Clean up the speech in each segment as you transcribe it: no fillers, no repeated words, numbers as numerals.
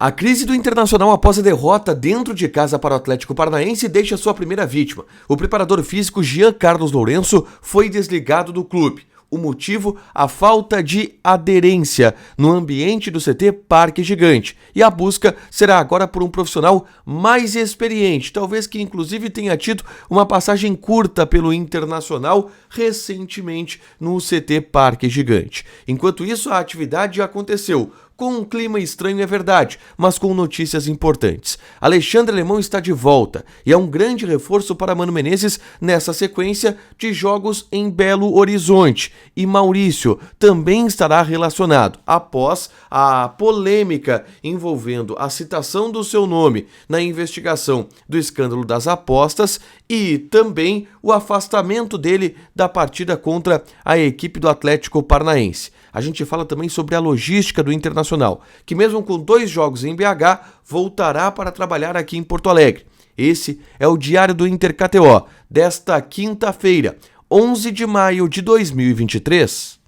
A crise do Internacional após a derrota dentro de casa para o Atlético Paranaense deixa sua primeira vítima. O preparador físico Jean Carlos Lourenço foi desligado do clube. O motivo? A falta de aderência no ambiente do CT Parque Gigante. E a busca será agora por um profissional mais experiente, talvez que inclusive tenha tido uma passagem curta pelo Internacional recentemente no CT Parque Gigante. Enquanto isso, a atividade aconteceu. Com um clima estranho é verdade, mas com notícias importantes. Alexandre Alemão está de volta e é um grande reforço para Mano Menezes nessa sequência de jogos em Belo Horizonte. E Maurício também estará relacionado após a polêmica envolvendo a citação do seu nome na investigação do escândalo das apostas e também o afastamento dele da partida contra a equipe do Atlético Paranaense. A gente fala também sobre a logística do Internacional, que mesmo com 2 jogos em BH, voltará para trabalhar aqui em Porto Alegre. Esse é o Diário do Inter KTO, desta quinta-feira, 11 de maio de 2023.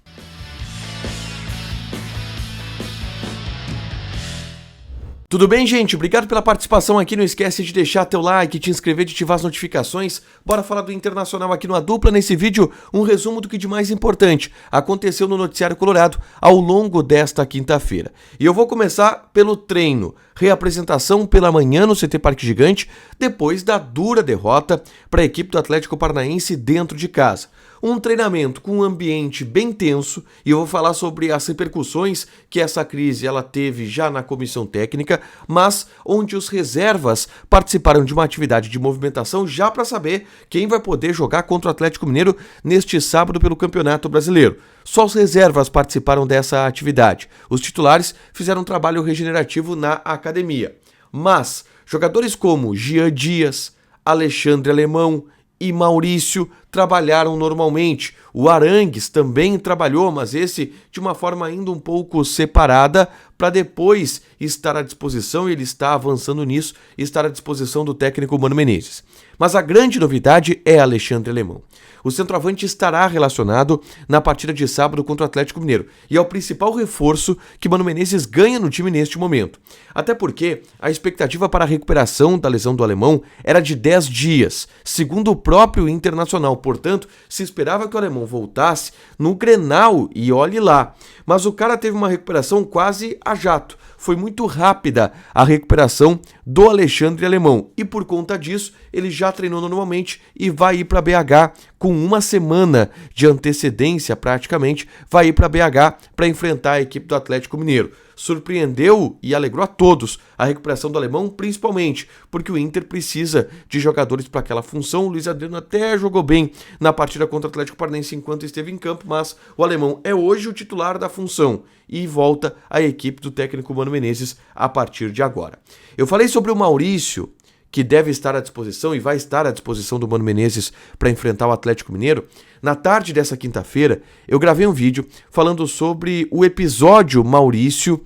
Tudo bem, gente? Obrigado pela participação aqui. Não esquece de deixar teu like, te inscrever, de ativar as notificações. Bora falar do Internacional aqui numa dupla. Nesse vídeo, um resumo do que de mais importante aconteceu no noticiário colorado ao longo desta quinta-feira. E eu vou começar pelo treino. Reapresentação pela manhã no CT Parque Gigante, depois da dura derrota para a equipe do Atlético Paranaense dentro de casa. Um treinamento com um ambiente bem tenso, e eu vou falar sobre as repercussões que essa crise ela teve já na comissão técnica, mas onde os reservas participaram de uma atividade de movimentação já para saber quem vai poder jogar contra o Atlético Mineiro neste sábado pelo Campeonato Brasileiro. Só os reservas participaram dessa atividade. Os titulares fizeram um trabalho regenerativo na academia. Mas jogadores como Jean Dias, Alexandre Alemão e Maurício trabalharam normalmente. O Arangues também trabalhou, mas esse de uma forma ainda um pouco separada, para depois estar à disposição, e ele está avançando nisso, estar à disposição do técnico Mano Menezes. Mas a grande novidade é Alexandre Alemão. O centroavante estará relacionado na partida de sábado contra o Atlético Mineiro, e é o principal reforço que Mano Menezes ganha no time neste momento. Até porque a expectativa para a recuperação da lesão do Alemão era de 10 dias, segundo o próprio Internacional. Portanto, se esperava que o Alemão voltasse no Grenal, e olhe lá. Mas o cara teve uma recuperação quase a jato. Foi muito rápida a recuperação do Alexandre Alemão, e por conta disso ele já treinou normalmente e vai ir para BH com uma semana de antecedência praticamente, vai ir para BH para enfrentar a equipe do Atlético Mineiro. Surpreendeu e alegrou a todos a recuperação do Alemão, principalmente porque o Inter precisa de jogadores para aquela função. O Luiz Adriano até jogou bem na partida contra o Atlético Paranaense enquanto esteve em campo, mas o Alemão é hoje o titular da função e volta à equipe do técnico Mano Menezes a partir de agora. Eu falei sobre o Maurício, que deve estar à disposição e vai estar à disposição do Mano Menezes para enfrentar o Atlético Mineiro. Na tarde dessa quinta-feira, eu gravei um vídeo falando sobre o episódio Maurício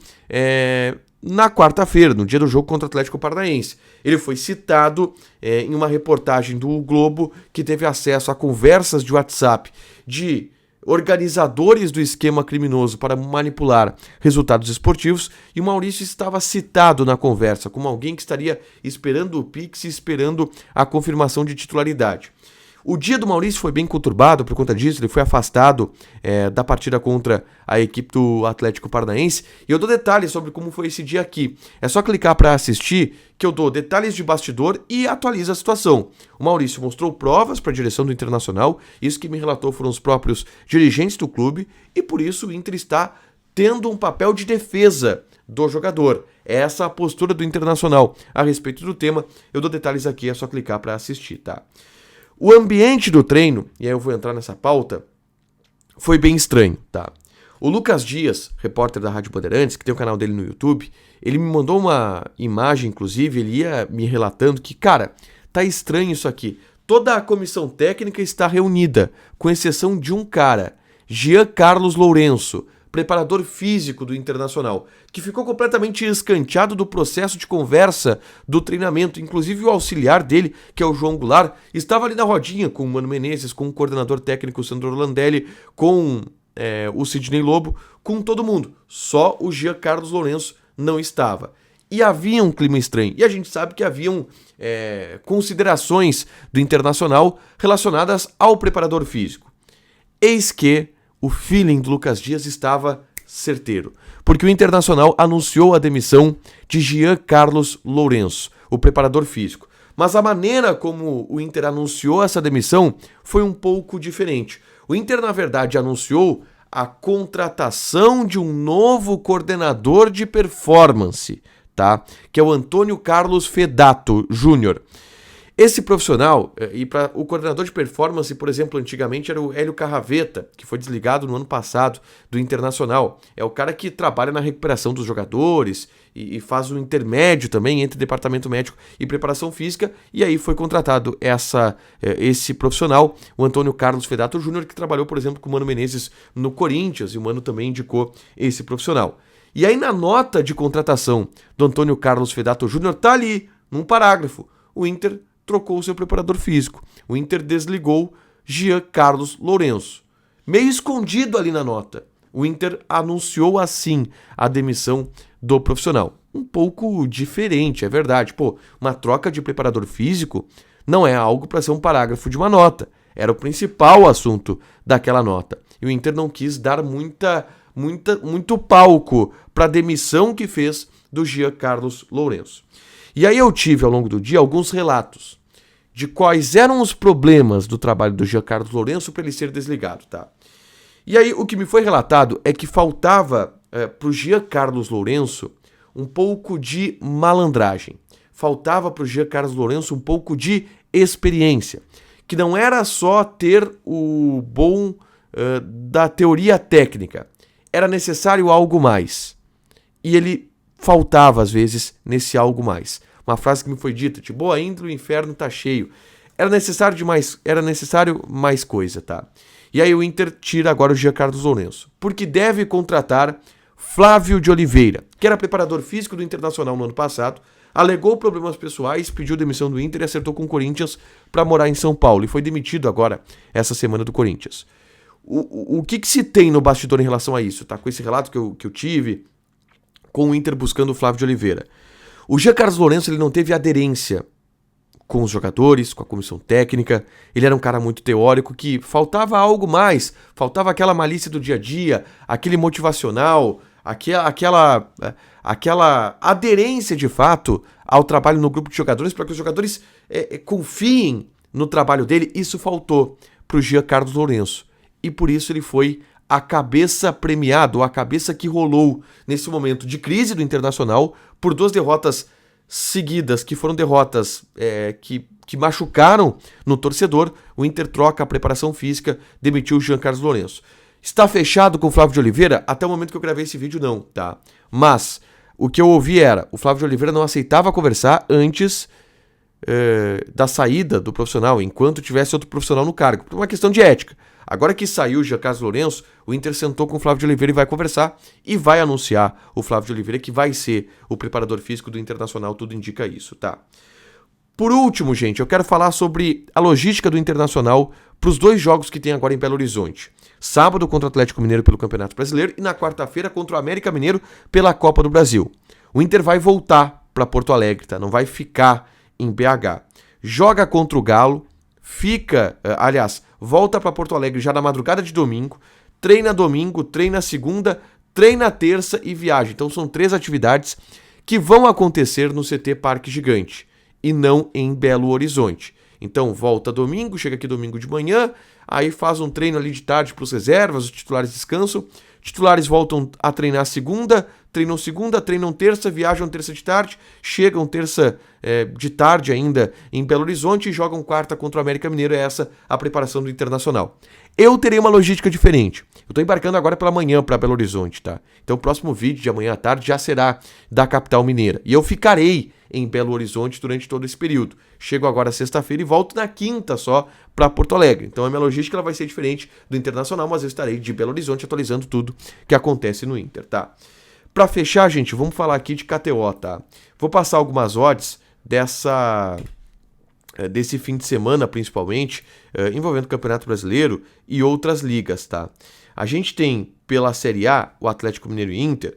na quarta-feira, no dia do jogo contra o Atlético Paranaense. Ele foi citado em uma reportagem do O Globo, que teve acesso a conversas de WhatsApp de organizadores do esquema criminoso para manipular resultados esportivos, e o Maurício estava citado na conversa como alguém que estaria esperando o Pix e esperando a confirmação de titularidade. O dia do Maurício foi bem conturbado por conta disso, ele foi afastado da partida contra a equipe do Atlético Paranaense, e eu dou detalhes sobre como foi esse dia aqui. É só clicar para assistir que eu dou detalhes de bastidor e atualizo a situação. O Maurício mostrou provas para a direção do Internacional, isso que me relatou foram os próprios dirigentes do clube, e por isso o Inter está tendo um papel de defesa do jogador. Essa é a postura do Internacional a respeito do tema. Eu dou detalhes aqui, é só clicar para assistir, tá? O ambiente do treino, e aí eu vou entrar nessa pauta, foi bem estranho, tá? O Lucas Dias, repórter da Rádio Bandeirantes, que tem o canal dele no YouTube, ele me mandou uma imagem, inclusive, ele ia me relatando que, cara, tá estranho isso aqui. Toda a comissão técnica está reunida, com exceção de um cara, Jean Carlos Lourenço, preparador físico do Internacional, que ficou completamente escanteado do processo de conversa do treinamento. Inclusive o auxiliar dele, que é o João Goulart, estava ali na rodinha com o Mano Menezes, com o coordenador técnico Sandro Orlandelli, com o Sidney Lobo, com todo mundo. Só o Jean Carlos Lourenço não estava. E havia um clima estranho. E a gente sabe que haviam considerações do Internacional relacionadas ao preparador físico. Eis que o feeling do Lucas Dias estava certeiro, porque o Internacional anunciou a demissão de Jean Carlos Lourenço, o preparador físico. Mas a maneira como o Inter anunciou essa demissão foi um pouco diferente. O Inter, na verdade, anunciou a contratação de um novo coordenador de performance, tá? Que é o Antônio Carlos Fedato Júnior. Esse profissional, e para o coordenador de performance, por exemplo, antigamente era o Hélio Carraveta, que foi desligado no ano passado do Internacional. É o cara que trabalha na recuperação dos jogadores e faz o intermédio também entre departamento médico e preparação física. E aí foi contratado esse profissional, o Antônio Carlos Fedato Júnior, que trabalhou, por exemplo, com o Mano Menezes no Corinthians, e o Mano também indicou esse profissional. E aí na nota de contratação do Antônio Carlos Fedato Júnior tá ali, num parágrafo, o Inter trocou o seu preparador físico. O Inter desligou Jean Carlos Lourenço. Meio escondido ali na nota, o Inter anunciou assim a demissão do profissional. Um pouco diferente, é verdade. Pô, uma troca de preparador físico não é algo para ser um parágrafo de uma nota. Era o principal assunto daquela nota. E o Inter não quis dar muito palco para a demissão que fez do Jean Carlos Lourenço. E aí eu tive ao longo do dia alguns relatos de quais eram os problemas do trabalho do Jean Carlos Lourenço para ele ser desligado, tá? E aí o que me foi relatado é que faltava para o Jean Carlos Lourenço um pouco de malandragem. Faltava para o Jean Carlos Lourenço um pouco de experiência. Que não era só ter o bom da teoria técnica. Era necessário algo mais. E ele faltava, às vezes, nesse algo mais. Uma frase que me foi dita, tipo, ainda o inferno tá cheio. Era necessário mais coisa, tá? E aí o Inter tira agora o Jean Carlos Lourenço, porque deve contratar Flávio de Oliveira, que era preparador físico do Internacional no ano passado, alegou problemas pessoais, pediu demissão do Inter e acertou com o Corinthians para morar em São Paulo, e foi demitido agora, essa semana, do Corinthians. O que se tem no bastidor em relação a isso, tá? Com esse relato que eu tive, com o Inter buscando o Flávio de Oliveira. O Jean Carlos Lourenço ele não teve aderência com os jogadores, com a comissão técnica. Ele era um cara muito teórico que faltava algo mais, faltava aquela malícia do dia a dia, aquele motivacional, aquela aderência de fato ao trabalho no grupo de jogadores para que os jogadores confiem no trabalho dele. Isso faltou para o Jean Carlos Lourenço e por isso ele foi a cabeça premiada, ou a cabeça que rolou nesse momento de crise do Internacional por 2 derrotas seguidas, que foram derrotas que machucaram no torcedor. O Inter troca a preparação física, demitiu o Jean Carlos Lourenço. Está fechado com o Flávio de Oliveira? Até o momento que eu gravei esse vídeo, não, tá? Mas o que eu ouvi era, o Flávio de Oliveira não aceitava conversar antes da saída do profissional, enquanto tivesse outro profissional no cargo, por uma questão de ética. Agora que saiu o Jean Carlos Lourenço, o Inter sentou com o Flávio de Oliveira e vai conversar e vai anunciar o Flávio de Oliveira que vai ser o preparador físico do Internacional, tudo indica isso, tá? Por último, gente, eu quero falar sobre a logística do Internacional para os 2 jogos que tem agora em Belo Horizonte. Sábado contra o Atlético Mineiro pelo Campeonato Brasileiro e na quarta-feira contra o América Mineiro pela Copa do Brasil. O Inter vai voltar para Porto Alegre, tá? Não vai ficar em BH. Joga contra o Galo, volta para Porto Alegre já na madrugada de domingo, treina segunda, treina terça e viaja. Então são 3 atividades que vão acontecer no CT Parque Gigante e não em Belo Horizonte. Então volta domingo, chega aqui domingo de manhã, aí faz um treino ali de tarde para os reservas, os titulares descansam, titulares voltam a treinar treinam terça, viajam terça de tarde, chegam terça de tarde ainda em Belo Horizonte e jogam quarta contra o América Mineiro. É essa a preparação do Internacional. Eu terei uma logística diferente. Eu estou embarcando agora pela manhã para Belo Horizonte, tá? Então o próximo vídeo de amanhã à tarde já será da capital mineira. E eu ficarei em Belo Horizonte durante todo esse período. Chego agora sexta-feira e volto na quinta só para Porto Alegre. Então a minha logística ela vai ser diferente do Internacional, mas eu estarei de Belo Horizonte atualizando tudo que acontece no Inter, tá? Para fechar, gente, vamos falar aqui de KTO, tá? Vou passar algumas odds desse fim de semana, principalmente, envolvendo o Campeonato Brasileiro e outras ligas, tá? A gente tem, pela Série A, o Atlético Mineiro e Inter,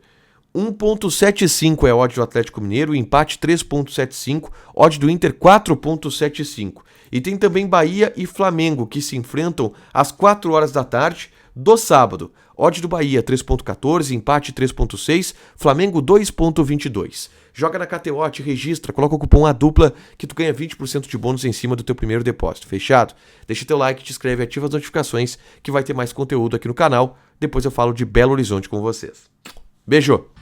1,75 é a odd do Atlético Mineiro, empate 3,75, odd do Inter 4,75. E tem também Bahia e Flamengo, que se enfrentam às 4 horas da tarde do sábado. Odd do Bahia 3,14, empate 3,6, Flamengo 2,22. Joga na KTO, te registra, coloca o cupom ADUPLA que tu ganha 20% de bônus em cima do teu primeiro depósito. Fechado? Deixa teu like, te inscreve, ativa as notificações que vai ter mais conteúdo aqui no canal. Depois eu falo de Belo Horizonte com vocês. Beijo!